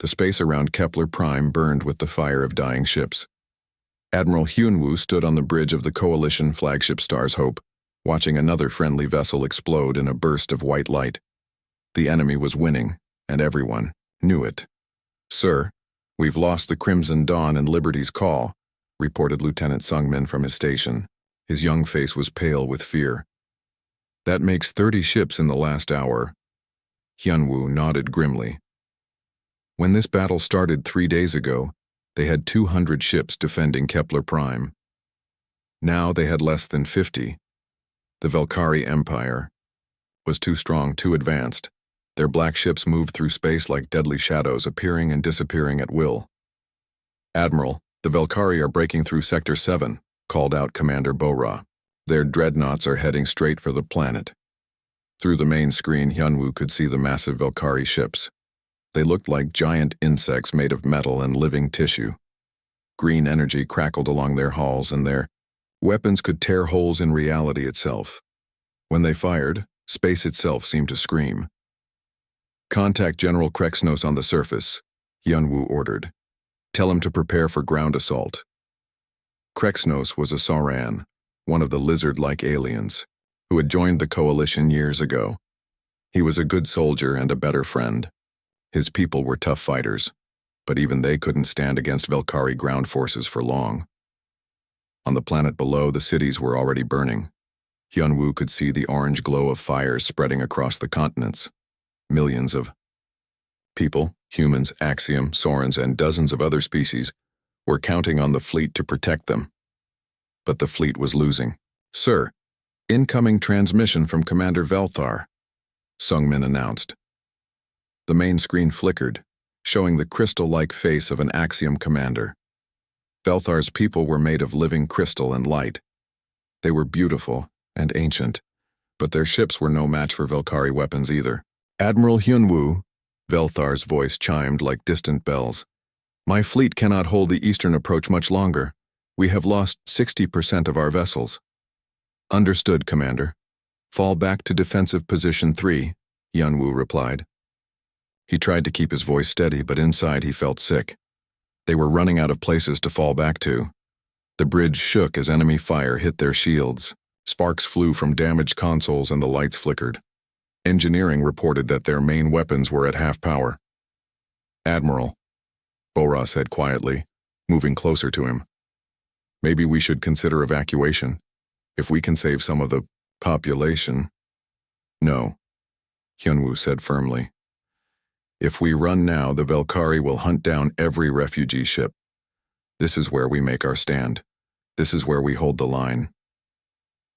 The space around Kepler Prime burned with the fire of dying ships. Admiral Hyunwoo stood on the bridge of the Coalition flagship Star's Hope, watching another friendly vessel explode in a burst of white light. The enemy was winning, and everyone knew it. "Sir, we've lost the Crimson Dawn and Liberty's Call," reported Lieutenant Sungmin from his station. His young face was pale with fear. "That makes 30 ships in the last hour." Hyunwoo nodded grimly. When this battle started 3 days ago, they had 200 ships defending Kepler Prime. Now they had less than 50. The Valkyrie Empire was too strong, too advanced. Their black ships moved through space like deadly shadows, appearing and disappearing at will. "Admiral, the Valkyrie are breaking through Sector 7, called out Commander Bora. Their dreadnoughts are heading straight for the planet." Through the main screen, Hyunwoo could see the massive Valkyrie ships. They looked like giant insects made of metal and living tissue. Green energy crackled along their hulls, and their weapons could tear holes in reality itself. When they fired, space itself seemed to scream. "Contact General Krexnos on the surface," Hyunwoo ordered. "Tell him to prepare for ground assault." Krexnos was a Sauran, one of the lizard-like aliens, who had joined the Coalition years ago. He was a good soldier and a better friend. His people were tough fighters, but even they couldn't stand against Valkyrie ground forces for long. On the planet below, the cities were already burning. Hyunwoo could see the orange glow of fires spreading across the continents. Millions of people, humans, Axiom, Saurans, and dozens of other species were counting on the fleet to protect them. But the fleet was losing. "Sir, incoming transmission from Commander Velthar," Sungmin announced. The main screen flickered, showing the crystal-like face of an Axiom commander. Velthar's people were made of living crystal and light. They were beautiful and ancient, but their ships were no match for Valkyrie weapons either. "Admiral Hyunwoo," Velthar's voice chimed like distant bells. "My fleet cannot hold the eastern approach much longer. We have lost 60% of our vessels." "Understood, Commander. Fall back to defensive position 3, Hyunwoo replied. He tried to keep his voice steady, but inside he felt sick. They were running out of places to fall back to. The bridge shook as enemy fire hit their shields. Sparks flew from damaged consoles and the lights flickered. Engineering reported that their main weapons were at half power. "Admiral," Bora said quietly, moving closer to him. "Maybe we should consider evacuation, if we can save some of the population." "No," Hyunwoo said firmly. "If we run now, the Valkyrie will hunt down every refugee ship. This is where we make our stand. This is where we hold the line."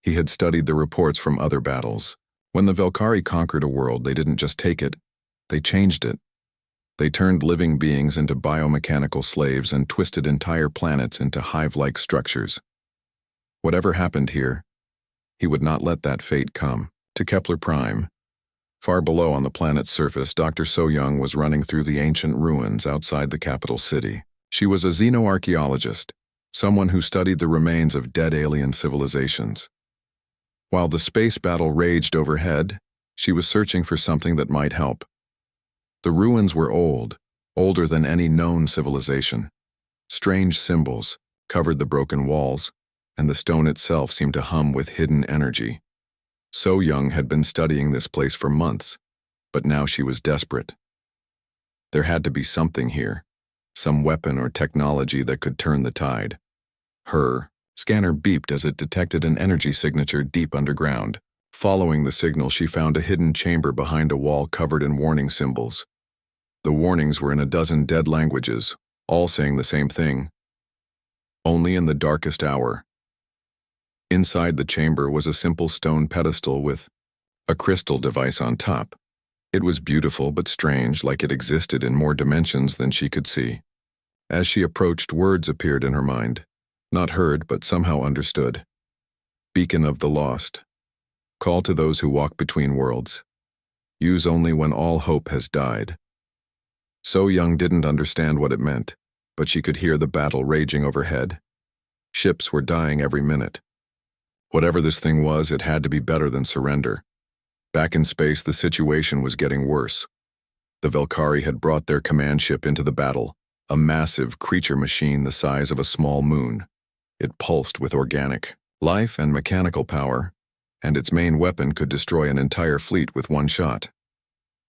He had studied the reports from other battles. When the Valkyrie conquered a world, they didn't just take it, they changed it. They turned living beings into biomechanical slaves and twisted entire planets into hive-like structures. Whatever happened here, he would not let that fate come to Kepler Prime. Far below on the planet's surface, Dr. So-young was running through the ancient ruins outside the capital city. She was a xenoarchaeologist, someone who studied the remains of dead alien civilizations. While the space battle raged overhead, she was searching for something that might help. The ruins were old, older than any known civilization. Strange symbols covered the broken walls, and the stone itself seemed to hum with hidden energy. So-young had been studying this place for months, but now she was desperate. There had to be something here, some weapon or technology that could turn the tide. Her scanner beeped as it detected an energy signature deep underground. Following the signal, she found a hidden chamber behind a wall covered in warning symbols. The warnings were in a dozen dead languages, all saying the same thing: only in the darkest hour. Inside the chamber was a simple stone pedestal with a crystal device on top. It was beautiful but strange, like it existed in more dimensions than she could see. As she approached, words appeared in her mind, not heard but somehow understood. "Beacon of the lost. Call to those who walk between worlds. Use only when all hope has died." So-young didn't understand what it meant, but she could hear the battle raging overhead. Ships were dying every minute. Whatever this thing was, it had to be better than surrender. Back in space, the situation was getting worse. The Velkari had brought their command ship into the battle, a massive creature machine the size of a small moon. It pulsed with organic life and mechanical power, and its main weapon could destroy an entire fleet with one shot.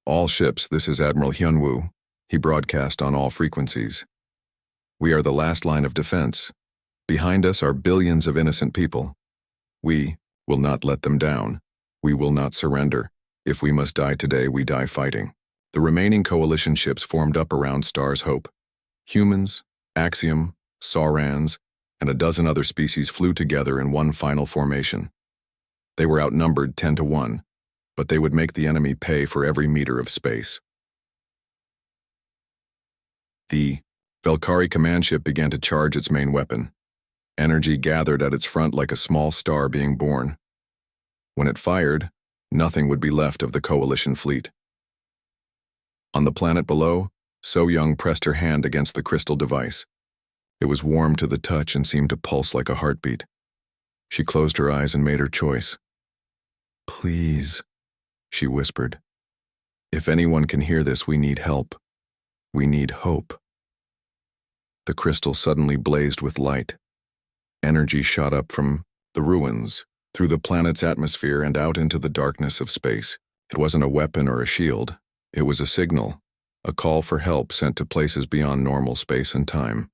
"All ships, this is Admiral Hyunwoo," he broadcast on all frequencies. "We are the last line of defense. Behind us are billions of innocent people. We will not let them down. We will not surrender. If we must die today, we die fighting." The remaining coalition ships formed up around Star's Hope. Humans, Axiom, Saurans, and a dozen other species flew together in one final formation. They were outnumbered 10-1, but they would make the enemy pay for every meter of space. The Velkari command ship began to charge its main weapon. Energy gathered at its front like a small star being born. When it fired, nothing would be left of the coalition fleet. On the planet below, So-Young pressed her hand against the crystal device. It was warm to the touch and seemed to pulse like a heartbeat. She closed her eyes and made her choice. "Please," she whispered. "If anyone can hear this, we need help. We need hope." The crystal suddenly blazed with light. Energy shot up from the ruins, through the planet's atmosphere and out into the darkness of space. It wasn't a weapon or a shield. It was a signal, a call for help sent to places beyond normal space and time.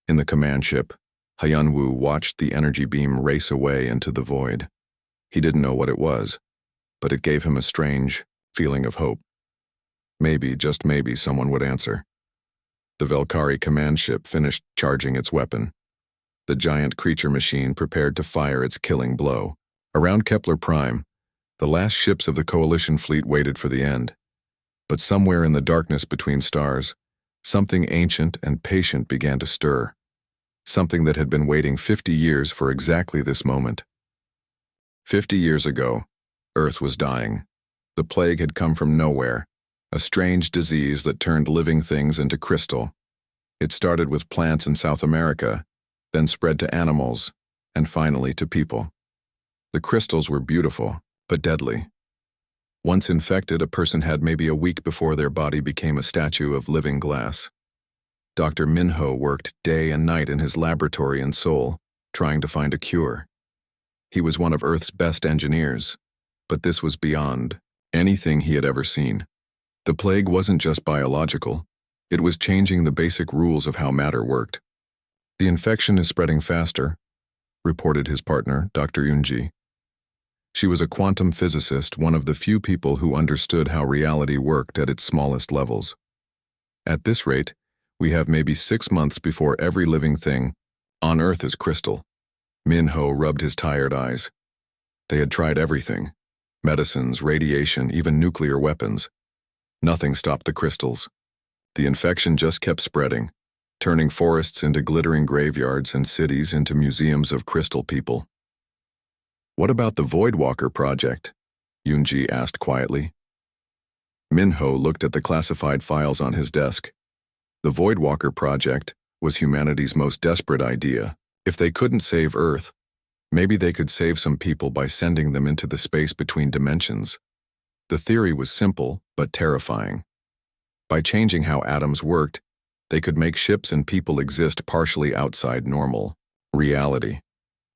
In the command ship, Hyunwoo watched the energy beam race away into the void. He didn't know what it was, but it gave him a strange feeling of hope. Maybe, just maybe, someone would answer. The Velkari command ship finished charging its weapon. The giant creature machine prepared to fire its killing blow. Around Kepler Prime, the last ships of the coalition fleet waited for the end. But somewhere in the darkness between stars, something ancient and patient began to stir. Something that had been waiting 50 years for exactly this moment. 50 years ago, Earth was dying. The plague had come from nowhere, a strange disease that turned living things into crystal. It started with plants in South America, then spread to animals, and finally to people. The crystals were beautiful, but deadly. Once infected, a person had maybe a week before their body became a statue of living glass. Dr. Minho worked day and night in his laboratory in Seoul, trying to find a cure. He was one of Earth's best engineers, but this was beyond anything he had ever seen. The plague wasn't just biological, it was changing the basic rules of how matter worked. "The infection is spreading faster," reported his partner, Dr. Yoonji. She was a quantum physicist, one of the few people who understood how reality worked at its smallest levels. "At this rate, we have maybe 6 months before every living thing on Earth is crystal." Minho rubbed his tired eyes. They had tried everything: medicines, radiation, even nuclear weapons. Nothing stopped the crystals. The infection just kept spreading, turning forests into glittering graveyards and cities into museums of crystal people. "What about the Voidwalker project?" Yoonji asked quietly. Minho looked at the classified files on his desk. The Voidwalker project was humanity's most desperate idea. If they couldn't save Earth, maybe they could save some people by sending them into the space between dimensions. The theory was simple, but terrifying. By changing how atoms worked, they could make ships and people exist partially outside normal reality.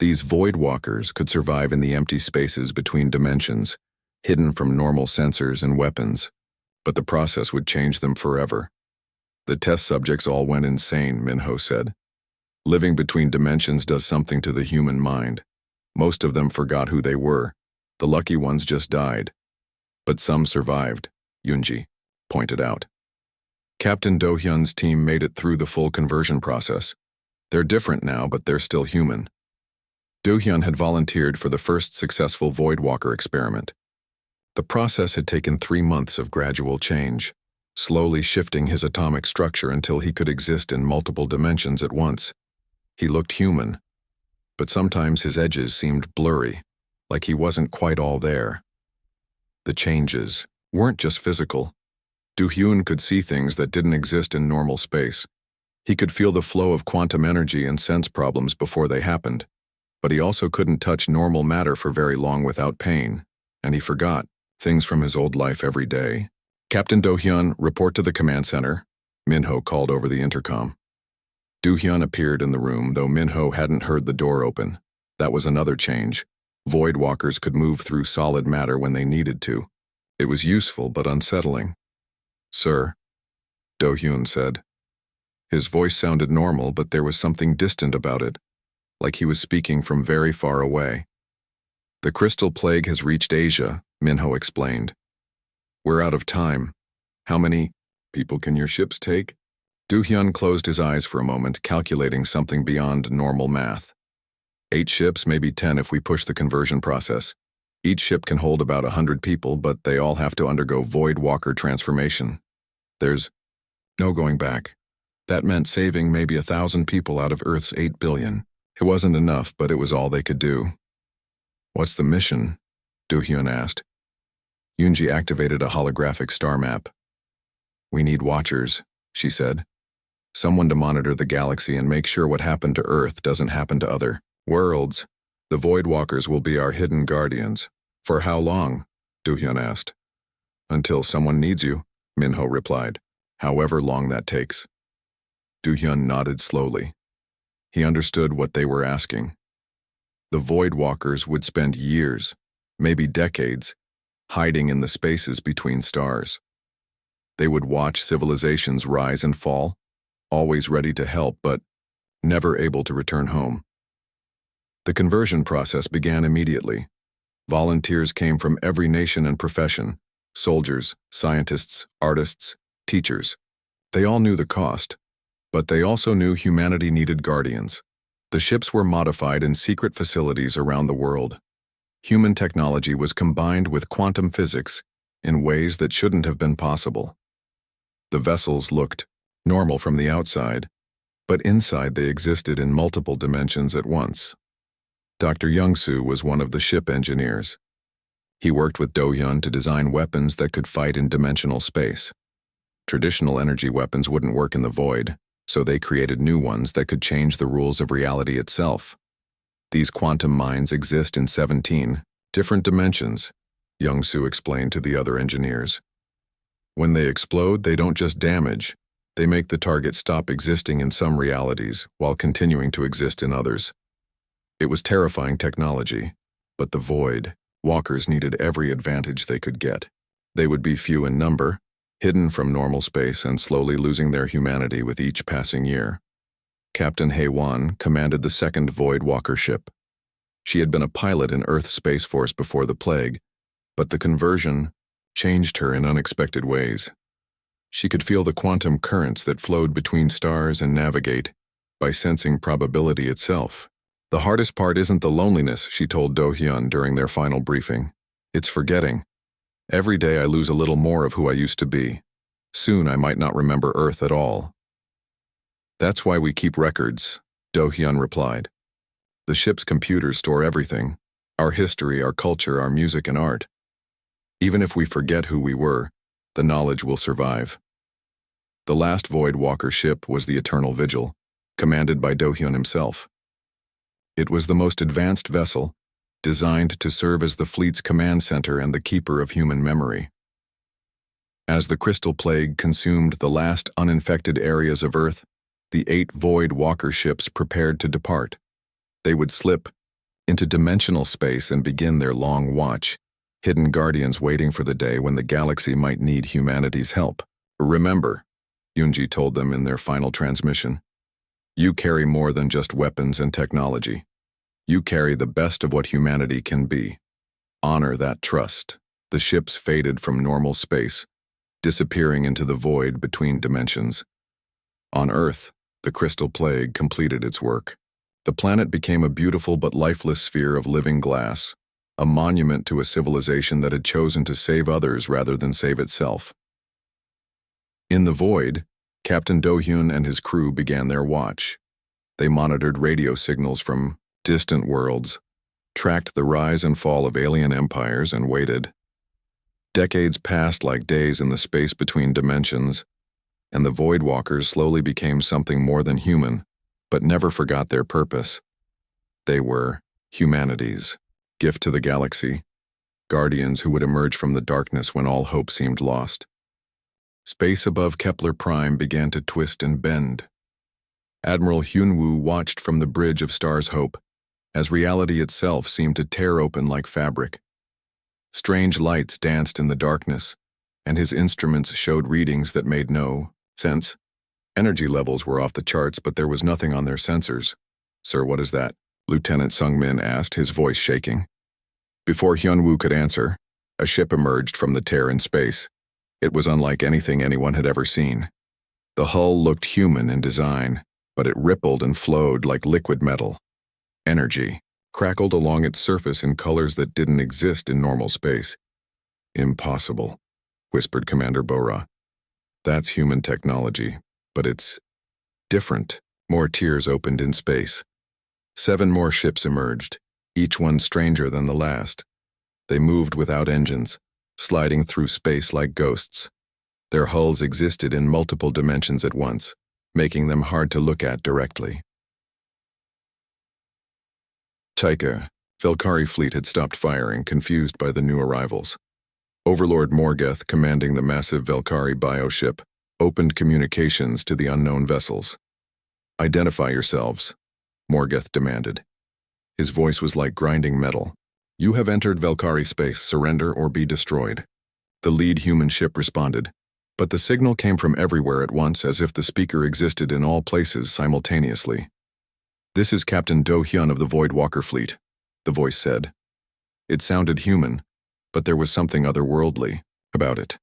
These Voidwalkers could survive in the empty spaces between dimensions, hidden from normal sensors and weapons, but the process would change them forever. "The test subjects all went insane," Minho said. "Living between dimensions does something to the human mind. Most of them forgot who they were. The lucky ones just died. But some survived," Yoonji pointed out. "Captain Do-hyun's team made it through the full conversion process. They're different now, but they're still human." Do-hyun had volunteered for the first successful Voidwalker experiment. The process had taken 3 months of gradual change, slowly shifting his atomic structure until he could exist in multiple dimensions at once. He looked human, but sometimes his edges seemed blurry, like he wasn't quite all there. The changes weren't just physical. Do-hyun could see things that didn't exist in normal space. He could feel the flow of quantum energy and sense problems before they happened. But he also couldn't touch normal matter for very long without pain, and he forgot things from his old life every day. Captain Do-hyun, report to the command center, Minho called over the intercom. Do-hyun appeared in the room, though Minho hadn't heard the door open. That was another change. Void walkers could move through solid matter when they needed to. It was useful but unsettling. Sir, Do-hyun said. His voice sounded normal, but there was something distant about it, like he was speaking from very far away. The crystal plague has reached Asia, Minho explained. We're out of time. How many people can your ships take? Do-hyun closed his eyes for a moment, calculating something beyond normal math. 8 ships, maybe 10 if we push the conversion process. Each ship can hold about 100 people, but they all have to undergo Void Walker transformation. There's no going back. That meant saving maybe 1,000 people out of Earth's 8 billion. It wasn't enough, but it was all they could do. What's the mission? Do-hyun asked. Yoonji activated a holographic star map. We need watchers, she said. Someone to monitor the galaxy and make sure what happened to Earth doesn't happen to other worlds. The Void Walkers will be our hidden guardians. For how long? Do-hyun asked. Until someone needs you, Minho replied. However long that takes. Do-hyun nodded slowly. He understood what they were asking. The Void Walkers would spend years, maybe decades, hiding in the spaces between stars. They would watch civilizations rise and fall, always ready to help but never able to return home. The conversion process began immediately. Volunteers came from every nation and profession: soldiers, scientists, artists, teachers. They all knew the cost, but they also knew humanity needed guardians. The ships were modified in secret facilities around the world. Human technology was combined with quantum physics in ways that shouldn't have been possible. The vessels looked normal from the outside, but inside they existed in multiple dimensions at once. Dr. Young-soo was one of the ship engineers. He worked with Do-hyun to design weapons that could fight in dimensional space. Traditional energy weapons wouldn't work in the void, so they created new ones that could change the rules of reality itself. These quantum mines exist in 17 different dimensions, Young-soo explained to the other engineers. When they explode, they don't just damage, they make the target stop existing in some realities while continuing to exist in others. It was terrifying technology, but the Void Walkers needed every advantage they could get. They would be few in number, hidden from normal space and slowly losing their humanity with each passing year. Captain Hae-won commanded the second Void Walker ship. She had been a pilot in Earth Space Force before the plague, but the conversion changed her in unexpected ways. She could feel the quantum currents that flowed between stars and navigate by sensing probability itself. The hardest part isn't the loneliness, she told Do-hyun during their final briefing. It's forgetting. Every day I lose a little more of who I used to be. Soon I might not remember Earth at all. That's why we keep records, Do-hyun replied. The ship's computers store everything: our history, our culture, our music and art. Even if we forget who we were, the knowledge will survive. The last Void Walker ship was the Eternal Vigil, commanded by Do-hyun himself. It was the most advanced vessel, designed to serve as the fleet's command center and the keeper of human memory. As the Crystal Plague consumed the last uninfected areas of Earth, the 8 Void Walker ships prepared to depart. They would slip into dimensional space and begin their long watch, hidden guardians waiting for the day when the galaxy might need humanity's help. Remember, Yoonji told them in their final transmission, you carry more than just weapons and technology. You carry the best of what humanity can be. Honor that trust. The ships faded from normal space, disappearing into the void between dimensions. On Earth, the Crystal Plague completed its work. The planet became a beautiful but lifeless sphere of living glass, a monument to a civilization that had chosen to save others rather than save itself. In the void, Captain Do-hyun and his crew began their watch. They monitored radio signals from distant worlds, tracked the rise and fall of alien empires, and waited. Decades passed like days in the space between dimensions, and the Void Walkers slowly became something more than human, but never forgot their purpose. They were humanity's gift to the galaxy, guardians who would emerge from the darkness when all hope seemed lost. Space above Kepler Prime began to twist and bend. Admiral Hyunwoo watched from the bridge of Star's Hope, as reality itself seemed to tear open like fabric. Strange lights danced in the darkness, and his instruments showed readings that made no sense. Energy levels were off the charts, but there was nothing on their sensors. "Sir, what is that?" Lieutenant Sungmin asked, his voice shaking. Before Hyunwoo could answer, a ship emerged from the tear in space. It was unlike anything anyone had ever seen. The hull looked human in design, but it rippled and flowed like liquid metal. Energy crackled along its surface in colors that didn't exist in normal space. "Impossible," whispered Commander Bora. "That's human technology, but it's different." More tiers opened in space. 7 more ships emerged, each one stranger than the last. They moved without engines, sliding through space like ghosts. Their hulls existed in multiple dimensions at once, making them hard to look at directly. Taika, Velkari fleet had stopped firing, confused by the new arrivals. Overlord Morgeth, commanding the massive Velkari bioship, opened communications to the unknown vessels. "Identify yourselves," Morgeth demanded. His voice was like grinding metal. "You have entered Velkari space. Surrender or be destroyed." The lead human ship responded, but the signal came from everywhere at once, as if the speaker existed in all places simultaneously. "This is Captain Do Hyun of the Voidwalker fleet," the voice said. It sounded human, but there was something otherworldly about it.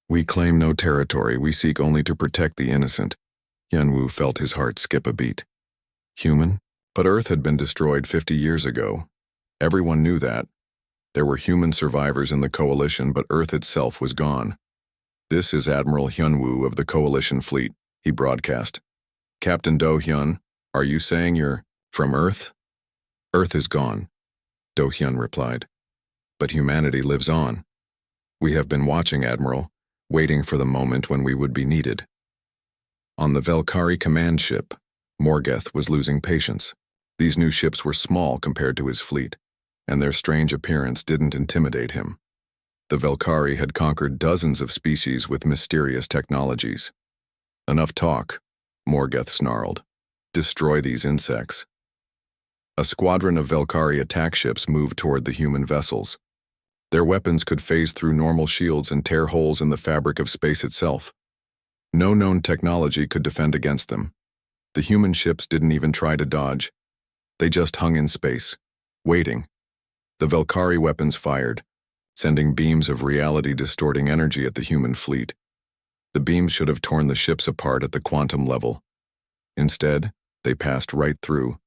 "We claim no territory. We seek only to protect the innocent." Hyunwoo felt his heart skip a beat. Human? But Earth had been destroyed 50 years ago. Everyone knew that. There were human survivors in the Coalition, but Earth itself was gone. "This is Admiral Hyunwoo of the Coalition fleet," he broadcast. "Captain Do Hyun, are you saying you're from Earth?" "Earth is gone," Do Hyun replied. "But humanity lives on. We have been watching, Admiral, waiting for the moment when we would be needed." On the Velkari command ship, Morgeth was losing patience. These new ships were small compared to his fleet, and their strange appearance didn't intimidate him. The Velkari had conquered dozens of species with mysterious technologies. "Enough talk," Morgeth snarled. "Destroy these insects." A squadron of Velkari attack ships moved toward the human vessels. Their weapons could phase through normal shields and tear holes in the fabric of space itself. No known technology could defend against them. The human ships didn't even try to dodge. They just hung in space, waiting. The Velkari weapons fired, sending beams of reality-distorting energy at the human fleet. The beams should have torn the ships apart at the quantum level. Instead, they passed right through,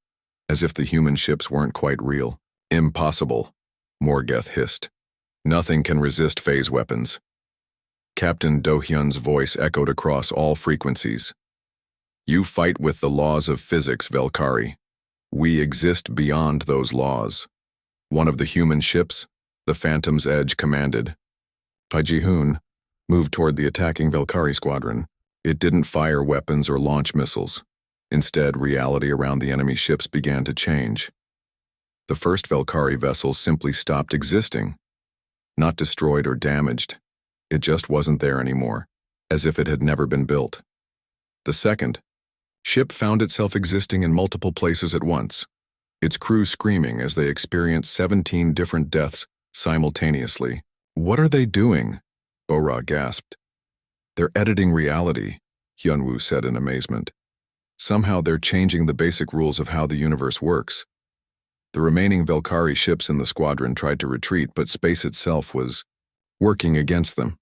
as if the human ships weren't quite real. "Impossible," Morgeth hissed. "Nothing can resist phase weapons." Captain Do Hyun's voice echoed across all frequencies. "You fight with the laws of physics, Velkari. We exist beyond those laws." One of the human ships, the Phantom's Edge, commanded. Pai Ji-hoon moved toward the attacking Velkari squadron. It didn't fire weapons or launch missiles. Instead, reality around the enemy ships began to change. The first Velkari vessel simply stopped existing. Not destroyed or damaged. It just wasn't there anymore, as if it had never been built. The second ship found itself existing in multiple places at once, its crew screaming as they experienced 17 different deaths simultaneously. "What are they doing?" Bora gasped. "They're editing reality," Hyunwoo said in amazement. "Somehow they're changing the basic rules of how the universe works." The remaining Velkari ships in the squadron tried to retreat, but space itself was working against them.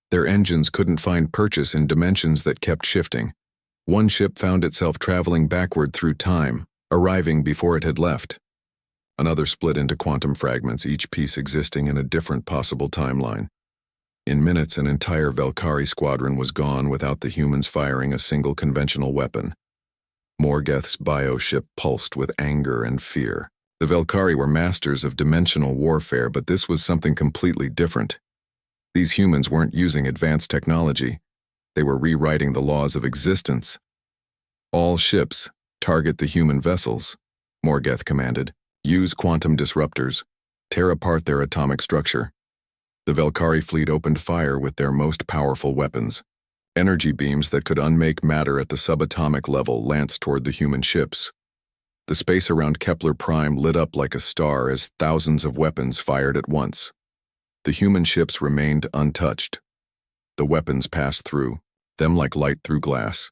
Their engines couldn't find purchase in dimensions that kept shifting. One ship found itself traveling backward through time, arriving before it had left. Another split into quantum fragments, each piece existing in a different possible timeline. In minutes, an entire Velkari squadron was gone without the humans firing a single conventional weapon. Morgeth's bioship pulsed with anger and fear. The Velkari were masters of dimensional warfare, but this was something completely different. These humans weren't using advanced technology. They were rewriting the laws of existence. "All ships, target the human vessels," Morgeth commanded. "Use quantum disruptors. Tear apart their atomic structure." The Velkari fleet opened fire with their most powerful weapons. Energy beams that could unmake matter at the subatomic level lanced toward the human ships. The space around Kepler Prime lit up like a star as thousands of weapons fired at once. The human ships remained untouched. The weapons passed through, them like light through glass.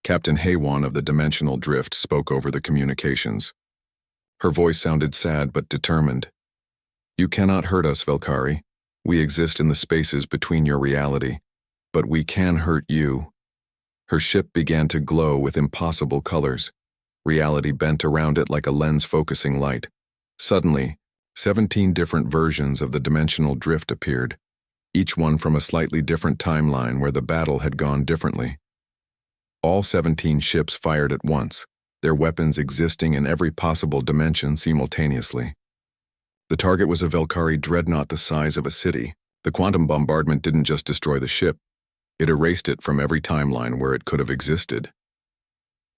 Captain Haywan of the Dimensional Drift spoke over the communications. Her voice sounded sad but determined. "You cannot hurt us, Velkari. We exist in the spaces between your reality, but we can hurt you." Her ship began to glow with impossible colors. Reality bent around it like a lens-focusing light. Suddenly, 17 different versions of the Dimensional Drift appeared, each one from a slightly different timeline where the battle had gone differently. All 17 ships fired at once, their weapons existing in every possible dimension simultaneously. The target was a Velkari dreadnought the size of a city. The quantum bombardment didn't just destroy the ship, it erased it from every timeline where it could have existed.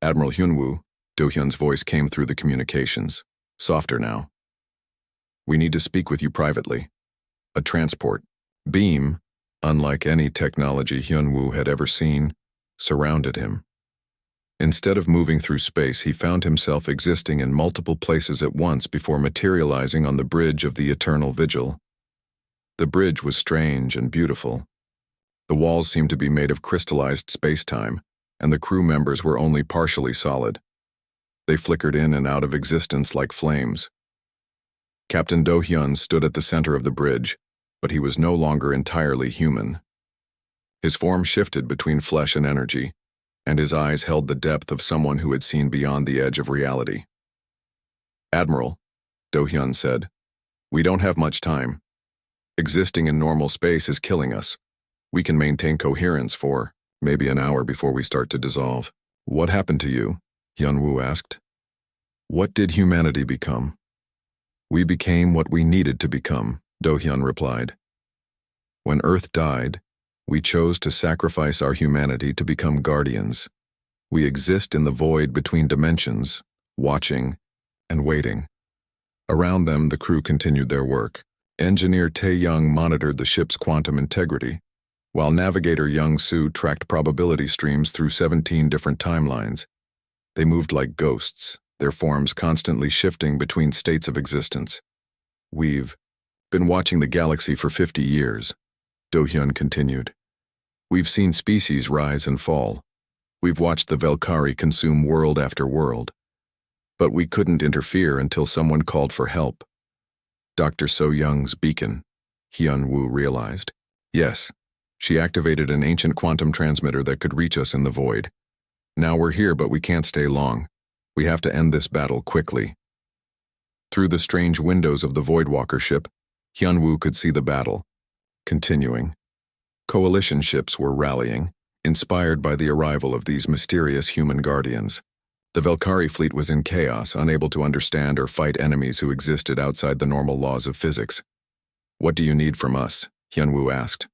Admiral Hyunwoo, Do-hyun's voice came through the communications, softer now. "We need to speak with you privately." A transport beam, unlike any technology Hyunwoo had ever seen, surrounded him. Instead of moving through space, he found himself existing in multiple places at once before materializing on the bridge of the Eternal Vigil. The bridge was strange and beautiful. The walls seemed to be made of crystallized space-time, and the crew members were only partially solid. They flickered in and out of existence like flames. Captain Do-hyun stood at the center of the bridge, but he was no longer entirely human. His form shifted between flesh and energy, and his eyes held the depth of someone who had seen beyond the edge of reality. "Admiral," Do-hyun said, "we don't have much time. Existing in normal space is killing us. We can maintain coherence for maybe an hour before we start to dissolve." "What happened to you?" Hyunwoo asked. "What did humanity become?" "We became what we needed to become," Do-hyun replied. "When Earth died, we chose to sacrifice our humanity to become guardians. We exist in the void between dimensions, watching and waiting." Around them, the crew continued their work. Engineer Tae-young monitored the ship's quantum integrity, while Navigator Young-soo tracked probability streams through 17 different timelines. They moved like ghosts, their forms constantly shifting between states of existence. "We've been watching the galaxy for 50 years, Do-hyun continued. "We've seen species rise and fall. We've watched the Velkari consume world after world. But we couldn't interfere until someone called for help. Dr. So-young's beacon," Hyunwoo realized. "Yes, she activated an ancient quantum transmitter that could reach us in the void. Now we're here, but we can't stay long. We have to end this battle quickly." Through the strange windows of the Voidwalker ship, Hyunwoo could see the battle continuing. Coalition ships were rallying, inspired by the arrival of these mysterious human guardians. The Velkari fleet was in chaos, unable to understand or fight enemies who existed outside the normal laws of physics. "What do you need from us?" Hyunwoo asked.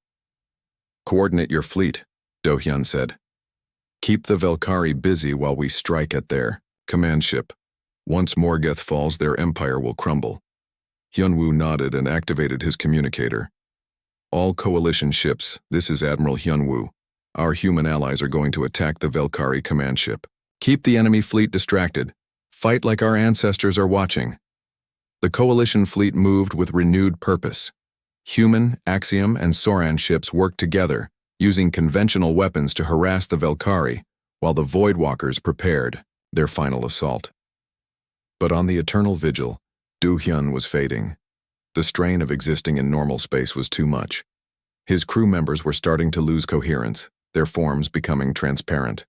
"Coordinate your fleet," Do-hyun said. "Keep the Velkari busy while we strike at their command ship. Once Morgoth falls, their empire will crumble." Hyunwoo nodded and activated his communicator. "All coalition ships, this is Admiral Hyunwoo. Our human allies are going to attack the Velkari command ship. Keep the enemy fleet distracted. Fight like our ancestors are watching." The coalition fleet moved with renewed purpose. Human, Axiom, and Soran ships worked together, using conventional weapons to harass the Velkari, while the Voidwalkers prepared their final assault. But on the Eternal Vigil, Do-hyun was fading. The strain of existing in normal space was too much. His crew members were starting to lose coherence, their forms becoming transparent.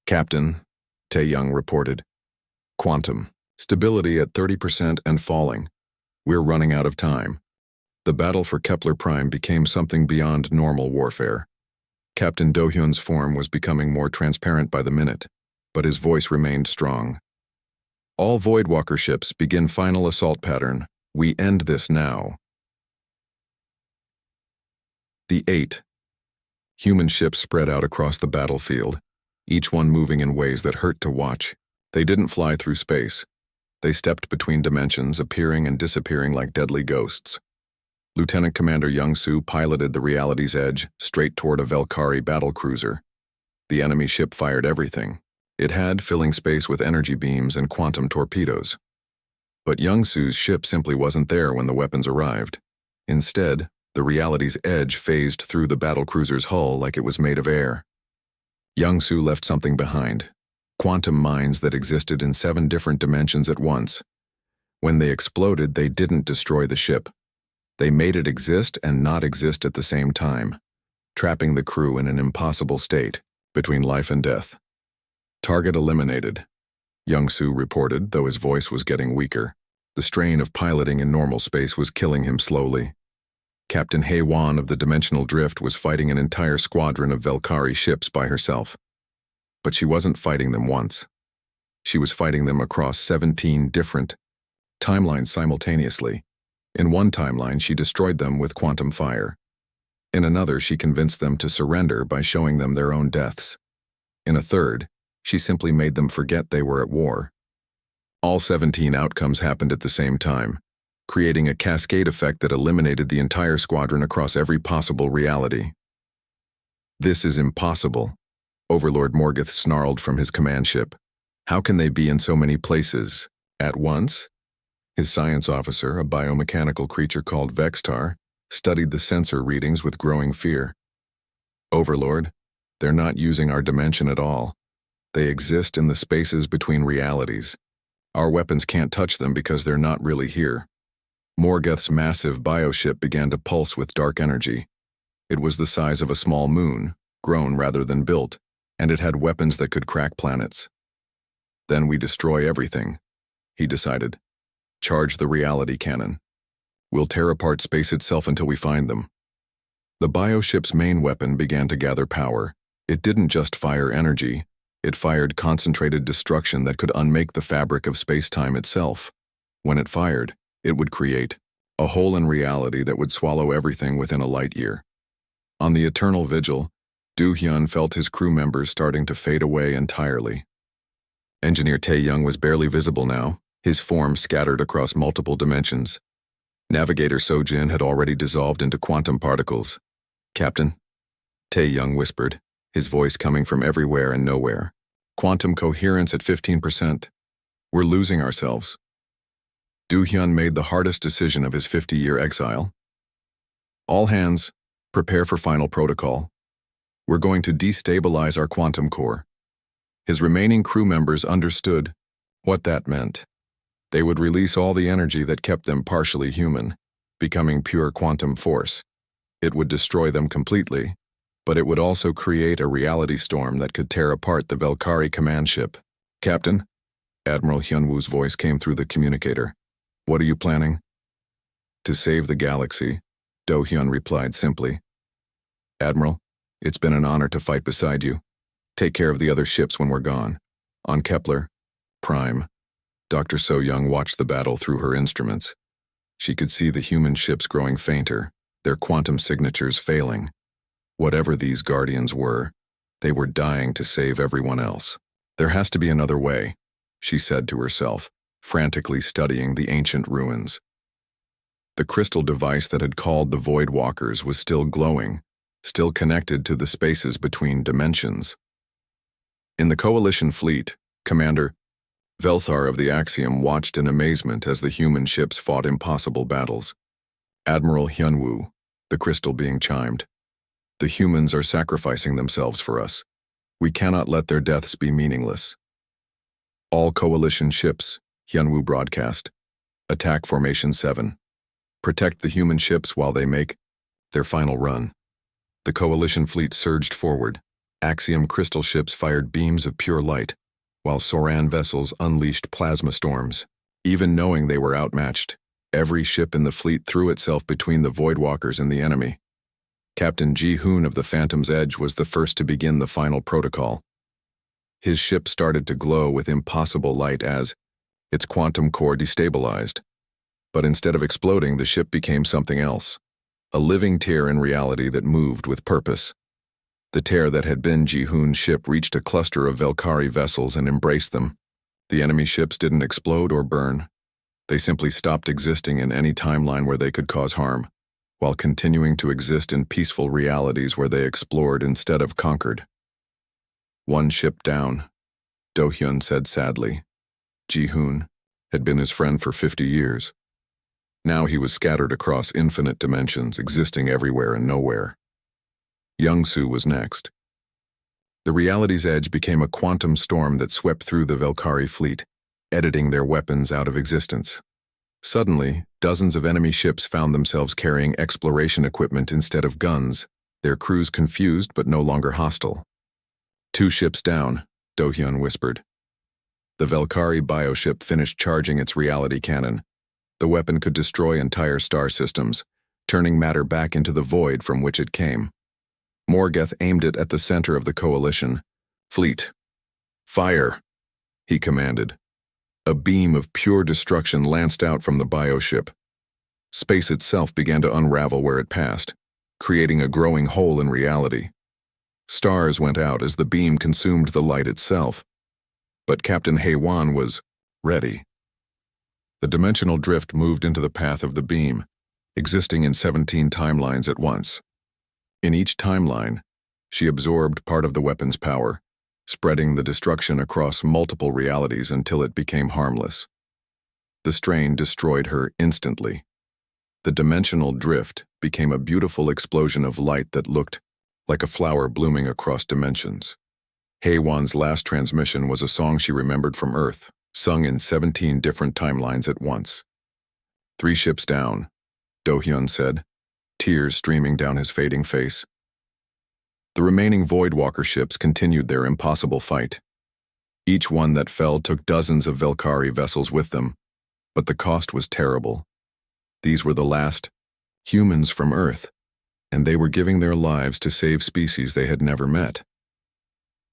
"Captain," Tae-young reported. "Quantum. Stability at 30% and falling. We're running out of time." The battle for Kepler Prime became something beyond normal warfare. Captain Do-hyun's form was becoming more transparent by the minute, but his voice remained strong. "All Voidwalker ships begin final assault pattern. We end this now." The 8. Human ships spread out across the battlefield, each one moving in ways that hurt to watch. They didn't fly through space. They stepped between dimensions, appearing and disappearing like deadly ghosts. Lieutenant Commander Young-Soo piloted the Reality's Edge straight toward a Valkyrie battlecruiser. The enemy ship fired everything it had, filling space with energy beams and quantum torpedoes. But Young-Soo's ship simply wasn't there when the weapons arrived. Instead, the Reality's Edge phased through the battlecruiser's hull like it was made of air. Young-Soo left something behind, quantum mines that existed in 7 different dimensions at once. When they exploded, they didn't destroy the ship. They made it exist and not exist at the same time, trapping the crew in an impossible state between life and death. Target eliminated, Young-Soo reported, though his voice was getting weaker. The strain of piloting in normal space was killing him slowly. Captain Hae-won of the Dimensional Drift was fighting an entire squadron of Valkyrie ships by herself. But she wasn't fighting them once. She was fighting them across 17 different timelines simultaneously. In one timeline, she destroyed them with quantum fire. In another, she convinced them to surrender by showing them their own deaths. In a third, she simply made them forget they were at war. All 17 outcomes happened at the same time, creating a cascade effect that eliminated the entire squadron across every possible reality. "This is impossible," Overlord Morgoth snarled from his command ship. "How can they be in so many places at once?" His science officer, a biomechanical creature called Vextar, studied the sensor readings with growing fear. "Overlord, they're not using our dimension at all. They exist in the spaces between realities. Our weapons can't touch them because they're not really here." Morgoth's massive bioship began to pulse with dark energy. It was the size of a small moon, grown rather than built, and it had weapons that could crack planets. "Then we destroy everything," he decided. "Charge the reality cannon. We'll tear apart space itself until we find them." The bioship's main weapon began to gather power. It didn't just fire energy. It fired concentrated destruction that could unmake the fabric of space-time itself. When it fired, it would create a hole in reality that would swallow everything within a light year. On the eternal vigil, Do-hyun felt his crew members starting to fade away entirely. Engineer Tae-young was barely visible now, his form scattered across multiple dimensions. Navigator So-jin had already dissolved into quantum particles. "Captain," Tae-young whispered, his voice coming from everywhere and nowhere. "Quantum coherence at 15%. We're losing ourselves." Do-hyun made the hardest decision of his 50-year exile. "All hands, prepare for final protocol. We're going to destabilize our quantum core." His remaining crew members understood what that meant. They would release all the energy that kept them partially human, becoming pure quantum force. It would destroy them completely, but it would also create a reality storm that could tear apart the Valkyrie command ship. "Captain," Admiral Hyunwoo's voice came through the communicator. "What are you planning?" "To save the galaxy," Do-hyun replied simply. "Admiral, it's been an honor to fight beside you. Take care of the other ships when we're gone." On Kepler, Prime, Dr. So-young watched the battle through her instruments. She could see the human ships growing fainter, their quantum signatures failing. Whatever these guardians were, they were dying to save everyone else. "There has to be another way," she said to herself, frantically studying the ancient ruins. The crystal device that had called the Void Walkers was still glowing, still connected to the spaces between dimensions. In the Coalition fleet, Commander Velthar of the Axiom watched in amazement as the human ships fought impossible battles. "Admiral Hyunwoo," the crystal being chimed. "The humans are sacrificing themselves for us. We cannot let their deaths be meaningless." "All Coalition ships," Hyunwoo broadcast. "Attack Formation 7. Protect the human ships while they make their final run." The Coalition fleet surged forward. Axiom crystal ships fired beams of pure light, while Soran vessels unleashed plasma storms. Even knowing they were outmatched, every ship in the fleet threw itself between the Voidwalkers and the enemy. Captain Ji-hoon of the Phantom's Edge was the first to begin the final protocol. His ship started to glow with impossible light as its quantum core destabilized. But instead of exploding, the ship became something else. A living tear in reality that moved with purpose. The tear that had been Ji-hoon's ship reached a cluster of Valkyrie vessels and embraced them. The enemy ships didn't explode or burn. They simply stopped existing in any timeline where they could cause harm. while continuing to exist in peaceful realities where they explored instead of conquered. One ship down, Do-hyun said sadly. Ji-hoon had been his friend for 50 years. Now he was scattered across infinite dimensions, existing everywhere and nowhere. Young-soo was next. The reality's edge became a quantum storm that swept through the Valkyrie fleet, editing their weapons out of existence. Suddenly, dozens of enemy ships found themselves carrying exploration equipment instead of guns, their crews confused but no longer hostile. 2 ships down, Do-hyun whispered. The Valkyrie bioship finished charging its reality cannon. The weapon could destroy entire star systems, turning matter back into the void from which it came. Morgoth aimed it at the center of the coalition. Fleet, fire, he commanded. A beam of pure destruction lanced out from the bioship. Space itself began to unravel where it passed, creating a growing hole in reality. Stars went out as the beam consumed the light itself. But Captain Hae-won was ready. The dimensional drift moved into the path of the beam, existing in 17 timelines at once. In each timeline, she absorbed part of the weapon's power, spreading the destruction across multiple realities until it became harmless. The strain destroyed her instantly. The dimensional drift became a beautiful explosion of light that looked like a flower blooming across dimensions. Hae-won's last transmission was a song she remembered from Earth, sung in 17 different timelines at once. 3 ships down, Do-hyun said, tears streaming down his fading face. The remaining Voidwalker ships continued their impossible fight. Each one that fell took dozens of Valkyrie vessels with them, but the cost was terrible. These were the last humans from Earth, and they were giving their lives to save species they had never met.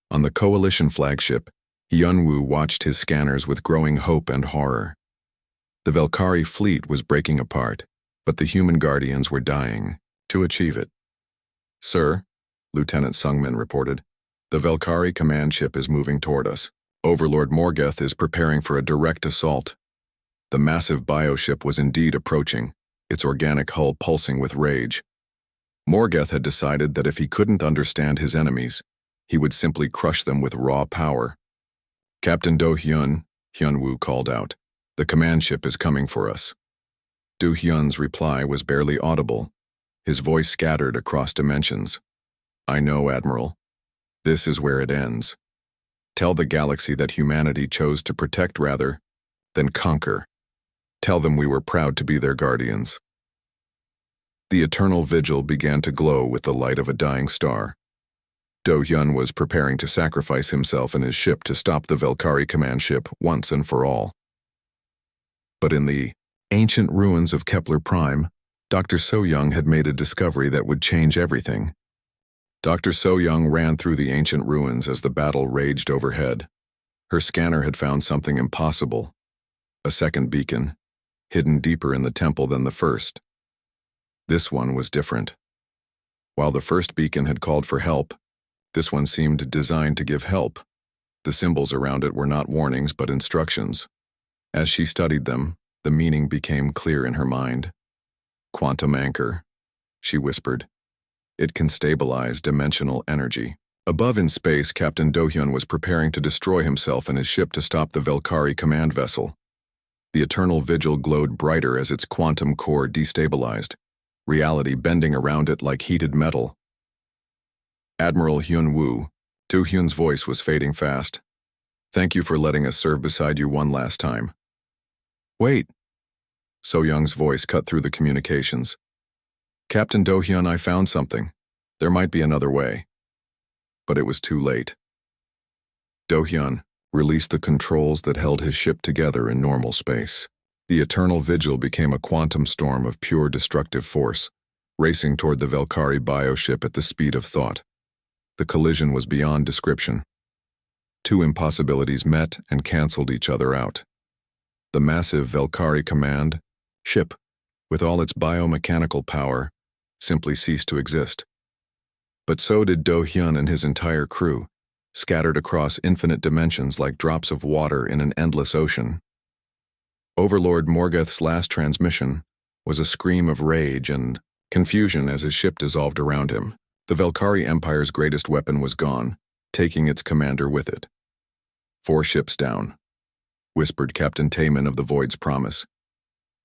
On the Coalition flagship, Hyun-woo watched his scanners with growing hope and horror. The Valkyrie fleet was breaking apart, but the human guardians were dying to achieve it. Sir, Lieutenant Sungmin reported, the Valkyrie command ship is moving toward us. Overlord Morgoth is preparing for a direct assault. The massive bioship was indeed approaching, its organic hull pulsing with rage. Morgoth had decided that if he couldn't understand his enemies, he would simply crush them with raw power. Captain Do-hyun, Hyun-woo called out, the command ship is coming for us. Do-hyun's reply was barely audible, his voice scattered across dimensions. I know, Admiral. This is where it ends. Tell the galaxy that humanity chose to protect rather than conquer. Tell them we were proud to be their guardians. The eternal vigil began to glow with the light of a dying star. Do-hyun was preparing to sacrifice himself and his ship to stop the Valkyrie command ship once and for all. But in the ancient ruins of Kepler Prime, Dr. So-young had made a discovery that would change everything. Dr. So-young ran through the ancient ruins as the battle raged overhead. Her scanner had found something impossible. A second beacon, hidden deeper in the temple than the first. This one was different. While the first beacon had called for help, this one seemed designed to give help. The symbols around it were not warnings but instructions. As she studied them, the meaning became clear in her mind. Quantum anchor, she whispered. It can stabilize dimensional energy. Above in space, Captain Do-hyun was preparing to destroy himself and his ship to stop the Valkyrie command vessel. The eternal vigil glowed brighter as its quantum core destabilized, reality bending around it like heated metal. Admiral Hyun-woo, Do-hyun's voice was fading fast. Thank you for letting us serve beside you one last time. Wait. So-young's voice cut through the communications. Captain Do-hyun, I found something. There might be another way. But it was too late. Do-hyun released the controls that held his ship together in normal space. The eternal vigil became a quantum storm of pure destructive force, racing toward the Valkyrie bioship at the speed of thought. The collision was beyond description. 2 impossibilities met and canceled each other out. The massive Valkyrie command ship, with all its biomechanical power, simply ceased to exist. But so did Do-hyun and his entire crew, scattered across infinite dimensions like drops of water in an endless ocean. Overlord Morgoth's last transmission was a scream of rage and Confusion as his ship dissolved around him. The Velkari Empire's greatest weapon was gone, taking its commander with it. 4 ships down, whispered Captain Taman of the Void's Promise.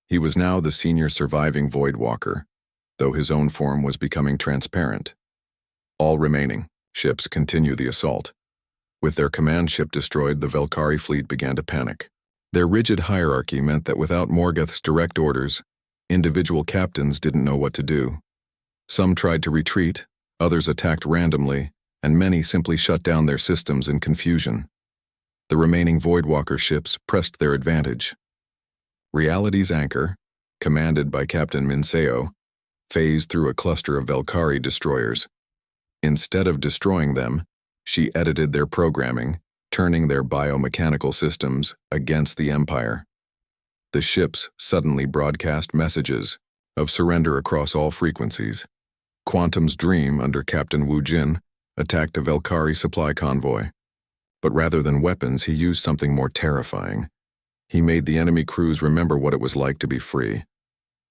He was now the senior surviving Void Walker, though his own form was becoming transparent. All remaining ships continue the assault. With their command ship destroyed, the Velkari fleet began to panic. Their rigid hierarchy meant that without Morgoth's direct orders, individual captains didn't know what to do. Some tried to retreat, others attacked randomly, and many simply shut down their systems in confusion. The remaining Voidwalker ships pressed their advantage. Reality's anchor, commanded by Captain Minseo, phased through a cluster of Velkari destroyers. Instead of destroying them, she edited their programming, turning their biomechanical systems against the Empire. The ships suddenly broadcast messages of surrender across all frequencies. Quantum's Dream, under Captain Wu Jin, attacked a Velkari supply convoy. But rather than weapons, he used something more terrifying. He made the enemy crews remember what it was like to be free.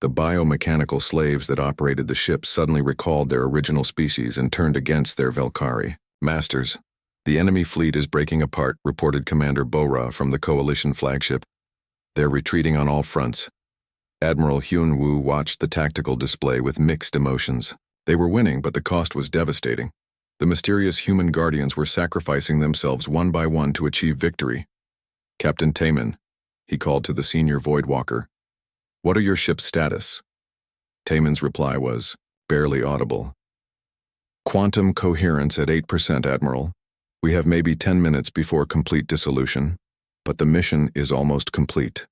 The biomechanical slaves that operated the ships suddenly recalled their original species and turned against their Velkari. Masters, the enemy fleet is breaking apart, reported Commander Bora from the Coalition flagship. They're retreating on all fronts. Admiral Hyun Woo watched the tactical display with mixed emotions. They were winning, but the cost was devastating. The mysterious human guardians were sacrificing themselves one by one to achieve victory. Captain Taman, he called to the senior Voidwalker. What are your ship's status? Taman's reply was barely audible. Quantum coherence at 8%, Admiral. We have maybe 10 minutes before complete dissolution, but the mission is almost complete.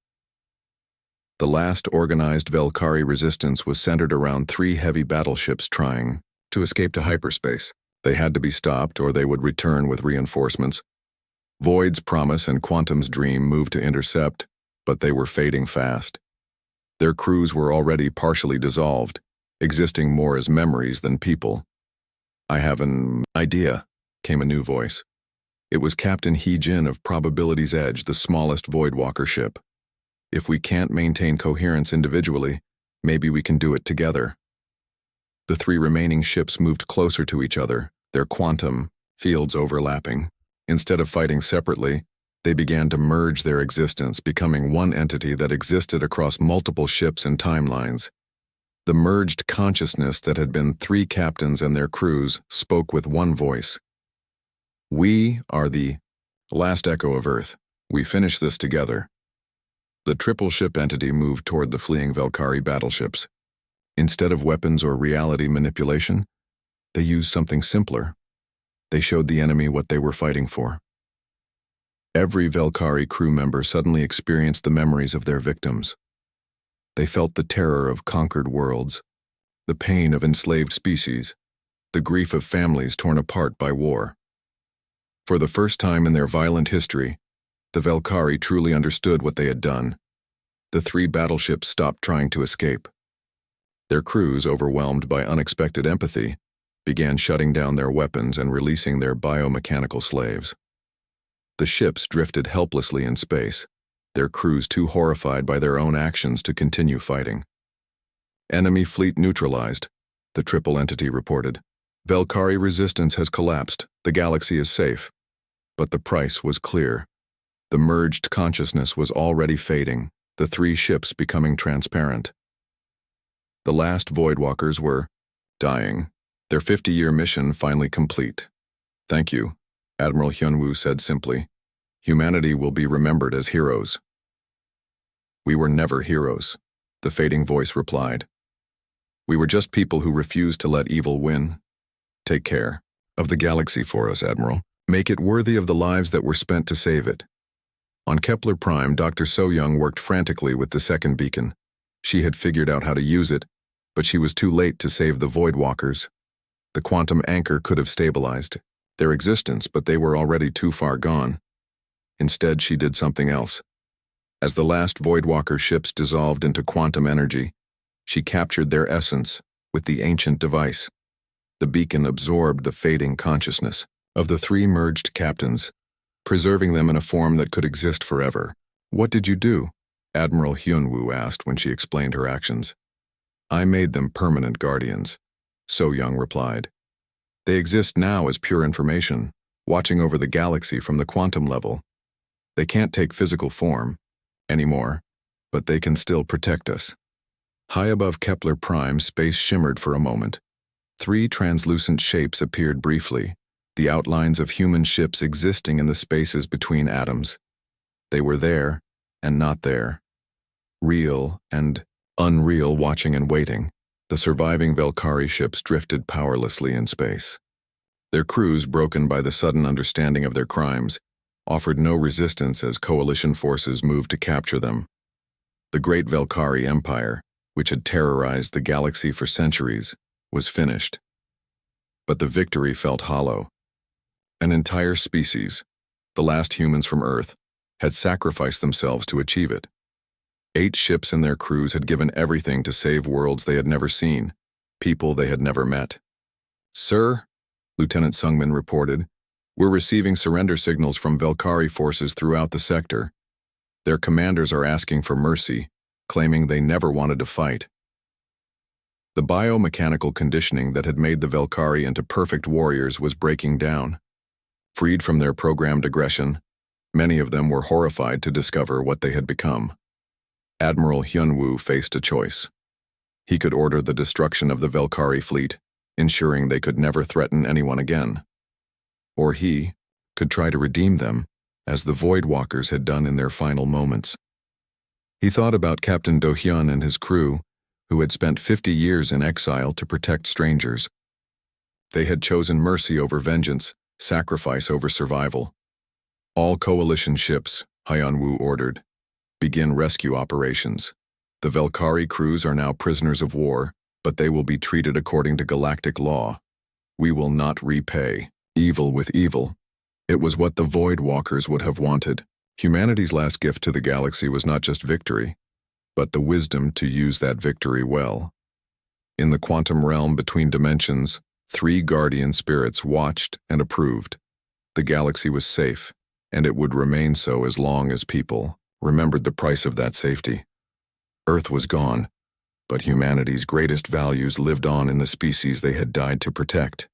The last organized Velkari resistance was centered around 3 heavy battleships trying to escape to hyperspace. They had to be stopped or they would return with reinforcements. Void's Promise and Quantum's Dream moved to intercept, but they were fading fast. Their crews were already partially dissolved, existing more as memories than people. I have an idea, came a new voice. It was Captain Hee Jin of Probability's Edge, the smallest Voidwalker ship. If we can't maintain coherence individually, maybe we can do it together. The 3 remaining ships moved closer to each other, their quantum fields overlapping. Instead of fighting separately, they began to merge their existence, becoming one entity that existed across multiple ships and timelines. The merged consciousness that had been 3 captains and their crews spoke with one voice. We are the last echo of Earth. We finish this together. The triple ship entity moved toward the fleeing Velkari battleships. Instead of weapons or reality manipulation, they used something simpler. They showed the enemy what they were fighting for. Every Velkari crew member suddenly experienced the memories of their victims. They felt the terror of conquered worlds, the pain of enslaved species, the grief of families torn apart by war. For the first time in their violent history, the Velkari truly understood what they had done. The 3 battleships stopped trying to escape. Their crews, overwhelmed by unexpected empathy, began shutting down their weapons and releasing their biomechanical slaves. The ships drifted helplessly in space, their crews too horrified by their own actions to continue fighting. Enemy fleet neutralized, the triple entity reported. Velkari resistance has collapsed, the galaxy is safe. But the price was clear. The merged consciousness was already fading, the 3 ships becoming transparent. The last Voidwalkers were dying, their 50-year mission finally complete. Thank you, Admiral Hyunwoo said simply. Humanity will be remembered as heroes. We were never heroes, the fading voice replied. We were just people who refused to let evil win. Take care of the galaxy for us, Admiral. Make it worthy of the lives that were spent to save it. On Kepler Prime, Dr. So-young worked frantically with the second beacon. She had figured out how to use it, but she was too late to save the Voidwalkers. The quantum anchor could have stabilized their existence, but they were already too far gone. Instead, she did something else. As the last Voidwalker ships dissolved into quantum energy, she captured their essence with the ancient device. The beacon absorbed the fading consciousness of the 3 merged captains, preserving them in a form that could exist forever. What did you do? Admiral Hyunwoo asked when she explained her actions. I made them permanent guardians, So Young replied. They exist now as pure information, watching over the galaxy from the quantum level. They can't take physical form anymore, but they can still protect us. High above Kepler Prime, space shimmered for a moment. 3 translucent shapes appeared briefly, the outlines of human ships existing in the spaces between atoms. They were there and not there. Real and unreal, watching and waiting. The surviving Velkari ships drifted powerlessly in space. Their crews, broken by the sudden understanding of their crimes, offered no resistance as coalition forces moved to capture them. The great Velkari Empire, which had terrorized the galaxy for centuries, was finished. But the victory felt hollow. An entire species, the last humans from Earth, had sacrificed themselves to achieve it. 8 ships and their crews had given everything to save worlds they had never seen, people they had never met. "Sir," Lieutenant Sungmin reported, "we're receiving surrender signals from Velkari forces throughout the sector. Their commanders are asking for mercy, claiming they never wanted to fight." The biomechanical conditioning that had made the Velkari into perfect warriors was breaking down. Freed from their programmed aggression, many of them were horrified to discover what they had become. Admiral Hyunwoo faced a choice. He could order the destruction of the Velkari fleet, ensuring they could never threaten anyone again. Or he could try to redeem them, as the Voidwalkers had done in their final moments. He thought about Captain Do-hyun and his crew, who had spent 50 years in exile to protect strangers. They had chosen mercy over vengeance, sacrifice over survival. "All coalition ships," Hyunwoo ordered, "begin rescue operations. The Velkari crews are now prisoners of war, but they will be treated according to galactic law. We will not repay evil with evil." It was what the Voidwalkers would have wanted. Humanity's last gift to the galaxy was not just victory, but the wisdom to use that victory well. In the quantum realm between dimensions, 3 guardian spirits watched and approved. The galaxy was safe, and it would remain so as long as people remembered the price of that safety. Earth was gone, but humanity's greatest values lived on in the species they had died to protect.